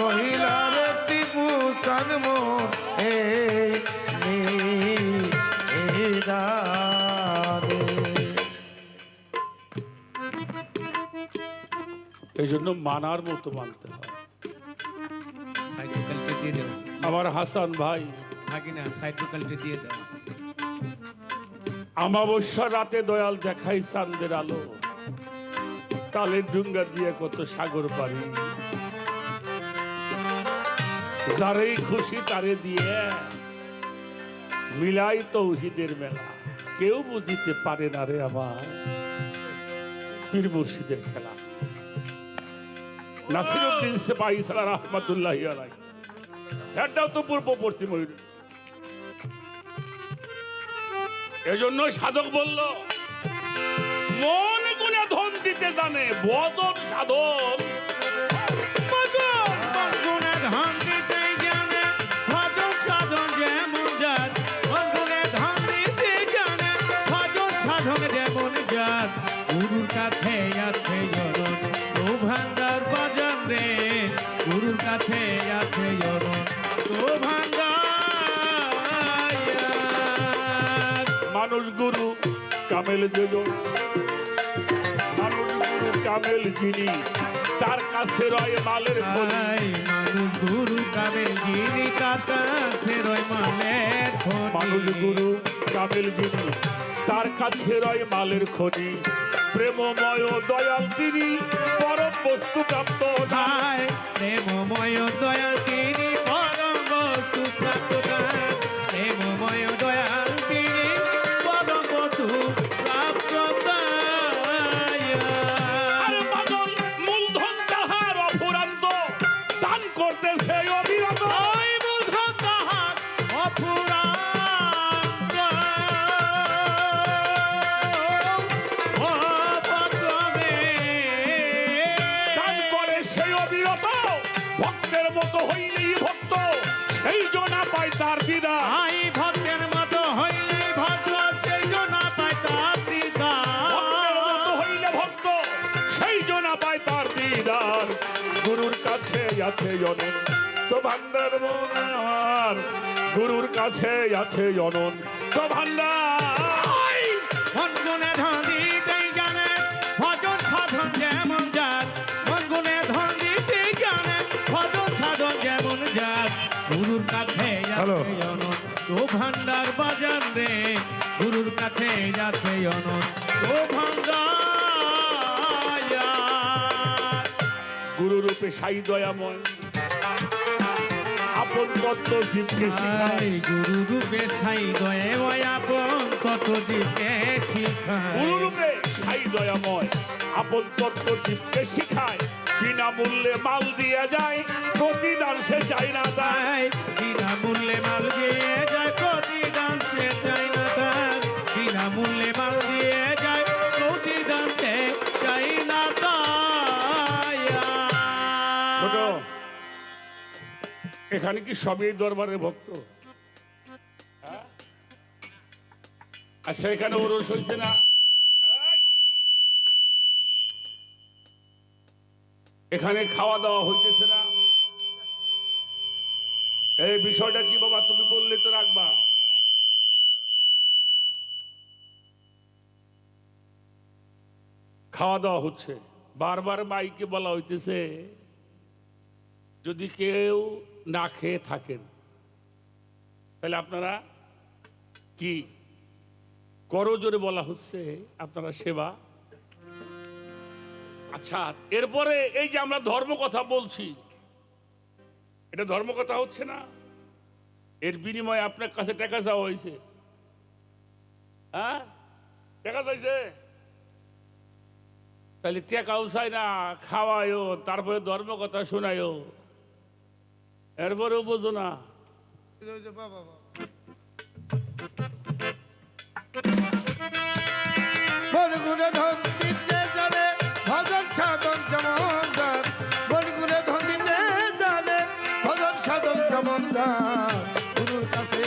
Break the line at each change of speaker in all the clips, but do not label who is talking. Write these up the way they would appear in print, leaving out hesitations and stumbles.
রহিলার টিপু জন্ম এই
এই জন্য মানার মতো মানতে হয়। আমার হাসান ভাই আমাবস্যা রাতে দয়াল দেখাই চাঁদের আলো, তালের ডুঙ্গা দিয়ে কত সাগর পারি, যারেই খুশি তারে দিয়ে মিলাই তৌহিদের মেলা, কেউ বুঝিতে পারে না রে আমার পীর মুর্শিদের খেলা। নাসিরউদ্দিন সিপাহী সালাহ রহমাতুল্লাহ আলাইহি, এটাও তো পূর্ব পশ্চিম। এজন্য সাধক বলল মন গুণে ধন দিতে জানে, বদন সাধন
গুরুর কাছে আছে অরণ ও ভান্ডার বাজান রে, গুরুর কাছে আছে অরণ ও ভান্ডার।
মানুষ গুরু কামেল যেজন, মানুষ গুরু কামেল যিনি তার কাছে রয় মালের খনি।
মানুষ গুরু কামেল যিনি তার কাছে রয় মালের খনি।
মানুষ গুরু কামেল যিনি তার কাছে রয় মালের খনি। প্রেমময় দয়াল তিনি পরম বস্তু প্রাপ্ত
নাই, প্রেমময় দয়াল তিনি পরম বস্তু প্রাপ্ত নাই, প্রেমময় দয়াল তিনি পরম বস্তু প্রাপ্ত নাই।
মূলধন তাহার অফুরান্ত দান করতেছে অবিরত,
মূলধন তাহার অফুরান্ত
ভক্তের মতো হইলেই ভক্ত সেই জনা পায় তার দিদা।
ভক্তের মতো হইলে ভক্ত সেই জনা পায় তার দিদা।
হইলে ভক্ত সেই জনা পায় তার দিদার। গুরুর কাছে আছে অনন্ত ভান্ডার মনার, গুরুর কাছে আছে অনন্ত ভান্ডার।
মন গুণে ধন দিতে জানে ভজন সাধন যেমন যার, মন গুণে ধন দিতে জানে ভজন সাধন যেমন যার। গুরুর কাছে যাচ্ছে অনন্ত ভান্ডার বাজান রে, গুরুর কাছে যাচ্ছে অনন্ত ভান্ডার।
গুরু রূপে সাই দয়াময় আপন তত্ত্ব জীবকে শিখায়।
গুরু রূপে ছাই দয়াময় আপন তত্ত্ব জীবকে শিখায়।
গুরু রূপে সাই দয়াময় আপন তত্ত্ব জীবকে শিখায়। বিনামূল্যে মাল দিয়ে যায়, প্রতিদান সে চাই না তাই।
বিনামূল্যে মাল দিয়ে যায়, প্রতিদান সে চাই না তাই। বিনামূল্যে মাল দিয়ে যায়, প্রতিদান সে চাই না তাই।
ছোট, এখানে কি সবই দরবারের ভক্ত? আচ্ছা, এখানে ওরস হয়েছে না? এখানে খাওয়া দাওয়া হইতেছে না? এই বিষয়টা কি বাবা তুমি বললে তো রাখবা। খাওয়া দাওয়া হচ্ছে, বারবার মাইকে বলা হইতেছে যদি কেউ না খেয়ে থাকেন তাহলে আপনারা কি করো, জোরে বলা হচ্ছে আপনারা সেবা। আচ্ছা, এরপরে এই যে আমরা ধর্ম কথা বলছি, এটা ধর্ম কথা হচ্ছে না? এর বিনিময়ে আপনার কাছে টাকা চাওয়া হয়েছে, হ্যাঁ টাকা চাইছে, তাহলে টাকাও চাই না, খাওয়ায়ও, তারপরে ধর্ম কথা শোনায়ও, এরপরেও বোঝো না।
বরগুনে ধন দিতে জানে ভজন সাধন যেমন যার, বরগুনে ধন দিতে জানে ভজন সাধন যেমন যার। গুরুর কাছে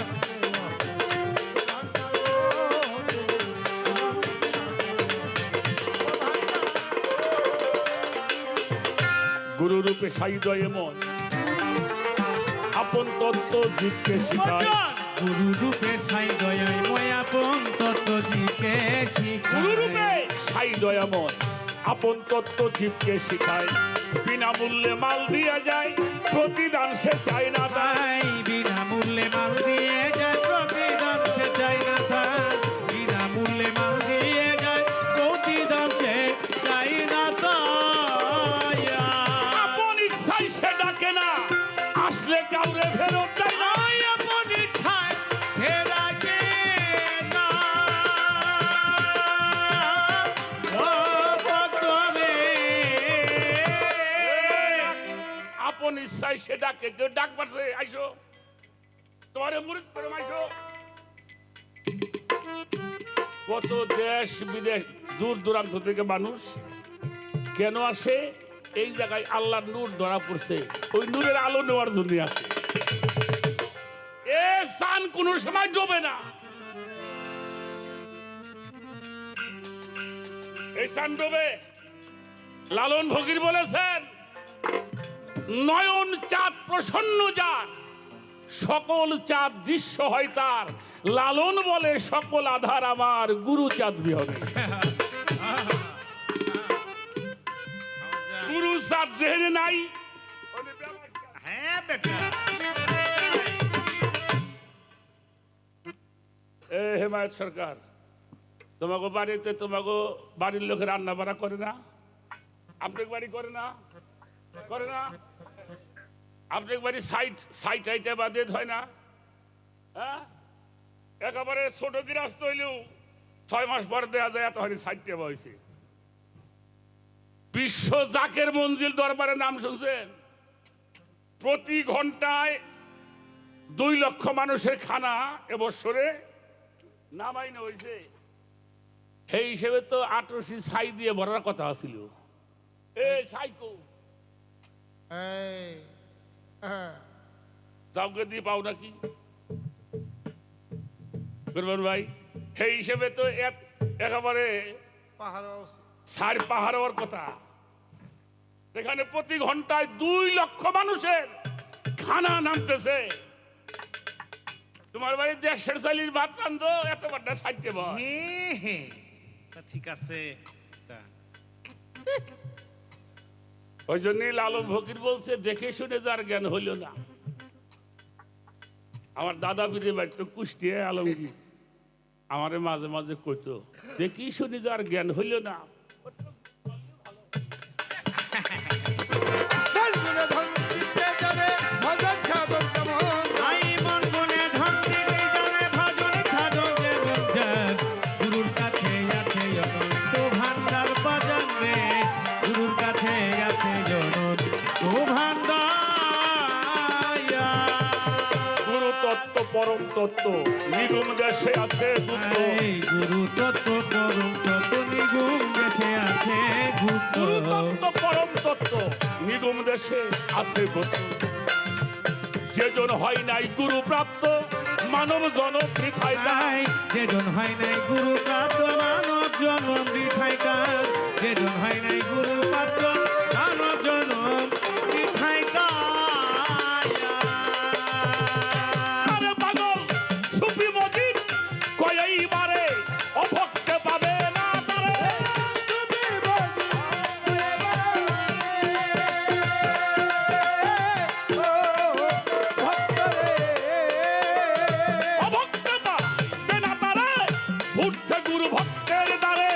গুরু রূপে সাই দয় মন আপন তত্ত্ব জীবকে শিখায়।
গুরু রূপে সাই দয়ায় ময়াপন তত্ত্ব জীবকে
গুরু
শিখায়।
রূপে সাই দয়াময় আপন তত্ত্ব জীবকে শিখায়। বিনামূল্যে মাল দিয়া যায়, প্রতিদান সে চায় না তাই।
তাই বিনামূল্যে মাল দিয়ে যায়, প্রতিদান সে চায় না তাই। বিনামূল্যে মাল দিয়ে যায়, প্রতিদান সে চায় না তাই।
আপন ইচ্ছায় সে ডাকে না, আসলে কাউরে ফেরত দেয় না।
আই আপন ইচ্ছায় সে ডাকে না। ও ভক্তরে,
আপন ইচ্ছায় সে ডাকে। কেউ ডাক পারছে আইসো, তোমারে মুরিদ করে আইসো। কত দেশ বিদেশ দূর দূরান্ত থেকে মানুষ কেন আসে? এই জায়গায় আল্লাহর নূর ধরা পড়ছে, ওই নূরের আলো নেওয়ার জন্য আসে। এ সান কোন সময় ডোবে না, এই সান ডোবে। লালন ফকির বলেছেন, নয়ন চাঁদ প্রসন্ন যার, সকল চাঁদ দৃশ্য হয় তার। লালন বলে সকল আধার আমার, গুরু চাঁদ বিহনে। গুরু চাঁদ যেখানে নাই,
হ্যাঁ বেটা,
এ হেমায়ত সরকার, তোমাকে বাড়িতে তোমাকে বাড়ির লোকের রান্না বাড়া করে না? আপনার বাড়ি করে না? করে না? আপনার বাড়ি সাইড সাইড সাইডে বাদে হয় না? হ্যাঁ, একেবারে ছোট গৃহস্থ হইলেও 6 মাস পর দেয়া যায় এত হারি সাইডে বয়সে। বিশ্ব জাকের মঞ্জিল দরবারের নাম শুনছেন? প্রতি ঘন্টায় 2 লক্ষ মানুষের খানা এবছরে নামাইনো হয়েছে। সেই হিসেবে তো 18 ছাই দিয়ে ভরার কথা ছিল। এই সাইকো
এই, হ্যাঁ,
যাওকে দিয়ে পাও নাকি করবেন ভাই? সেই হিসেবে তো একেবারে
পাহাড়
সার পাহাড় হওয়ার কথা। এখানে প্রতি ঘন্টায় 2 লক্ষ মানুষের খানা নামতেছে। তোমার বাড়ি 150 চালির ভাত রান্ধো, এত বড় সাইতে বল।
হ্যাঁ হ্যাঁ, তা ঠিক আছে। তা
ওই জন্যই লালন ফকির বলছে, দেখে শুনে যার জ্ঞান হইল না। আমার দাদা পীরে বাড়ি তো কুষ্টিয়া আলমগীর, আমারে মাঝে মাঝে কইতো, দেখি শুনে যার জ্ঞান হইল না।
গুণে ধন দিতে জানে ভজন সাধন যেমন
আই মন গুণে ধন দিতে জানে, ভজন সাধন যেমন যার। গুরুর কাছে আছে অনন্ত ভান্ডার বাজান রে, গুরুর কাছে আছে অনন্ত ভান্ডার।
গুরু তত্ত্ব পরম তত্ত্ব নিগুম দেশে আছে গুপ্ত।
এই গুরু তত্ত্ব পরম তত্ত্ব নিগুম দেশে আছে গুপ্ত।
গুরু তত্ত্ব পরম তত্ত্ব নিগুম দেশে আছে গুপ্ত। যেজন হয় নাই গুরু প্রাপ্ত, মানব জন বৃথায়
তাই যেজন হয় নাই গুরু প্রাপ্ত, মানব জন্ম বৃথায় কার। যেজন হয় নাই গুরু প্রাপ্ত, মানব জন্ম বৃথায় কার।
আরে পাগল সুফি মজিদ কয়ই মারে, অভক্তে পাবে না তারে। অভক্তে পাবে না তারে, উঠছে গুরু ভক্তের দ্বারে,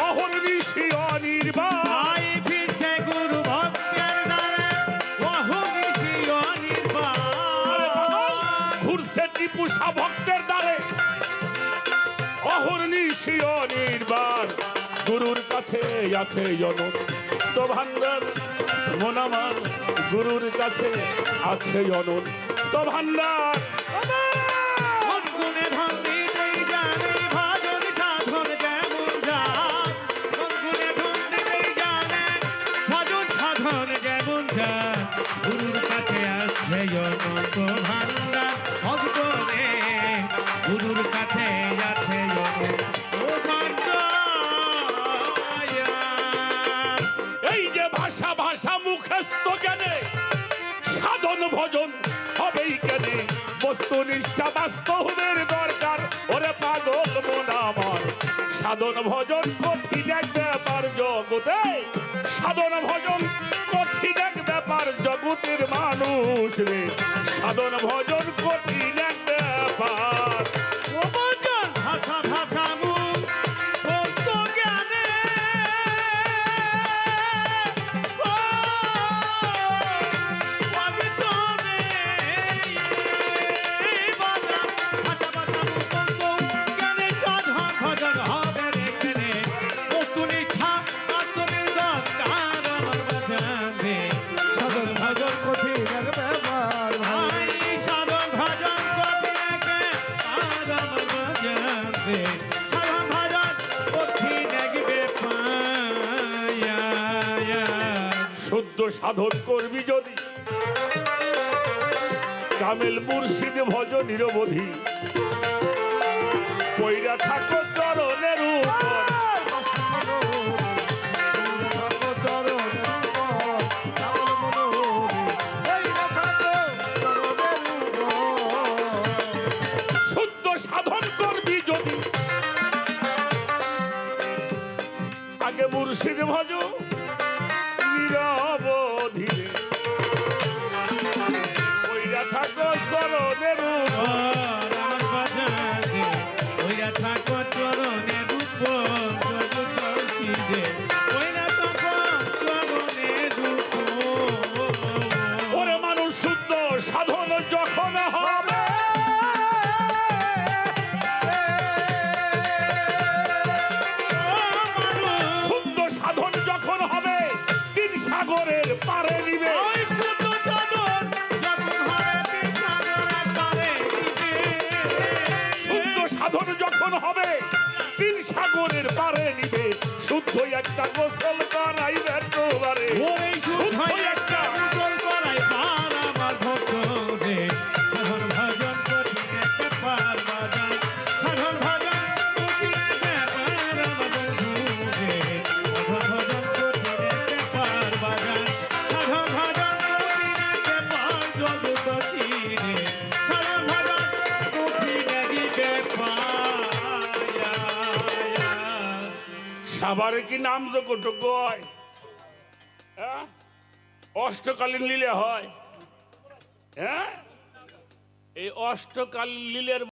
অহর্নিশি অনির্বাণ।
তাই ফিরছে গুরু ভক্তের দ্বারে, অহর্নিশি অনির্বাণ।
ঘুরছে টিপু শাহ ভক্তের দ্বারে, অহর্নিশি অনির্বাণ। গুরুর কাছে আছে অনন্ত ভান্ডার, মন আমার গুরুর কাছে আছে অনন্ত ভান্ডার।
মন গুণে ধন দিতেই জানে, ভজন সাধন যেমন যার। মন গুণে ধন দিতেই জানে, ভজন সাধন যেমন যার। গুরুর কাছে আছে অনন্ত ভান্ডার, ভক্ত রে, গুরুর কাছে আছে অনন্ত ভান্ডার।
এই যে ভাষা ভাষা মুখস্থ জ্ঞানে সাধন ভজন হবেই সাধন ভজন কঠিন এক ব্যাপার জগতে, সাধন ভজন কঠিন এক ব্যাপার জগতের মানুষ রে, সাধন ভজন কঠিন এক ব্যাপার।
ও ভজন ভাষা ভাষা মুখ সত্য জ্ঞানে, ও পবিত্রে বাজা ভাষা ভাষা মুখ সত্য জ্ঞানে, সাধন ভজন হবে রেখে বস্তু নিষ্ঠা আত্মনির্ভর তার আমার বাজাবে।
সাধন ভজন কঠিন এক ব্যাপার ভাই।
আই সাধন ভজন কঠিন এক ব্যাপার আমার বাজাবে। সাধন ভজন কঠিন এক ব্যাপার।
শুদ্ধ সাধন করবি যদি, কামেল মুর্শিদ ভজ নিরবধি, পইরা থাকো চরণের উপর, শুদ্ধ সাধন করবি যদি, আগে মুর্শিদ ভজ নিরবধি, পইরা থাকো চরণের উপর।
আমার বাজারে ওইরা থাকো চরণের উপর, জগৎবাসীরে ওইরা থাকো চরণের উপর।
ওরে মানুষ শুদ্ধ সাধন যখন হবে, শুদ্ধ সাধন যখন হবে, তিন সাগরের পারে নিবে।
ওই শুদ্ধ সাধন যখন হবে তিন সাগরের পারে নিবে।
শুদ্ধ সাধন যখন হবে, তিন সাগরের পারে নিবে। শুদ্ধ একটা গোসল করাইবে তোবারে,
ওই শুদ্ধ একটা গোসল করাই পার আমার ভক্তরে। সাধন ভজন কঠিন এক ব্যাপার বাজান, সাধন ভজন কঠিন এক ব্যাপার আমার বন্ধুরে। সাধন ভজন কঠিন এক ব্যাপার বাজান, সাধন ভজন কঠিন এক ব্যাপার জগৎবাসীরে। সাধন ভজন কঠিন এক ব্যাপার।
সাবারে কি নাম যোগ্য হয়? হ্যাঁ? অষ্টকালীন লীলা হয়। হ্যাঁ, এই অষ্টকালীন লীলার